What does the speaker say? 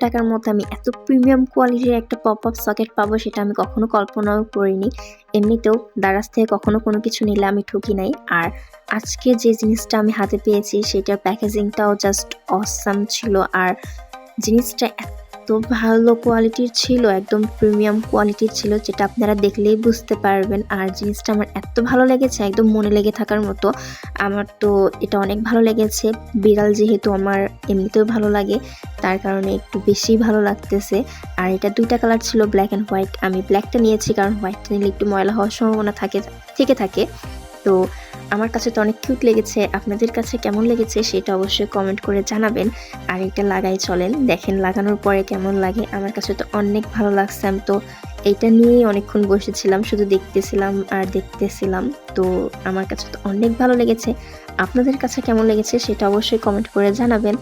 টাকার মধ্যে আমি এত প্রিমিয়াম কোয়ালিটির একটা পপ আপ সকেট পাবো সেটা আমি কখনো কল্পনাও করিনি। এমনিতেও দারাজ থেকে কখনো কোনো কিছু নিলে আমি ঠকি নাই। আর আজকে যে জিনিসটা আমি হাতে পেয়েছি সেটার প্যাকেজিংটাও জাস্ট অসাম ছিল। আর জিনিসটা এত ভালো কোয়ালিটির ছিল, একদম প্রিমিয়াম কোয়ালিটির ছিল, যেটা আপনারা দেখলেই বুঝতে পারবেন। আর জিনিসটা আমার এত ভালো লেগেছে, একদম মনে লেগে থাকার মতো। আমার তো এটা অনেক ভালো লেগেছে। বিড়াল যেহেতু আমার এমনিতেও ভালো লাগে, তার কারণে একটু বেশি ভালো লাগতেছে। আর এটা 2টা কালার ছিল, ব্ল্যাক অ্যান্ড হোয়াইট। আমি ব্ল্যাকটা নিয়েছি কারণ হোয়াইটটা নিলে একটু ময়লা হওয়ার সম্ভাবনা থাকে। তো আমার কাছে তো অনেক কিউট লেগেছে। আপনাদের কাছে কেমন লেগেছে সেটা অবশ্যই কমেন্ট করে জানাবেন। আর এটা লাগাই চলেন, দেখেন লাগানোর পরে কেমন লাগে। আমার কাছে তো অনেক ভালো লাগছে। আমি তো এইটা নিয়েই অনেকক্ষণ বসেছিলাম, শুধু দেখতেছিলাম। তো আমার কাছে তো অনেক ভালো লেগেছে। আপনাদের কাছে কেমন লেগেছে সেটা অবশ্যই কমেন্ট করে জানাবেন।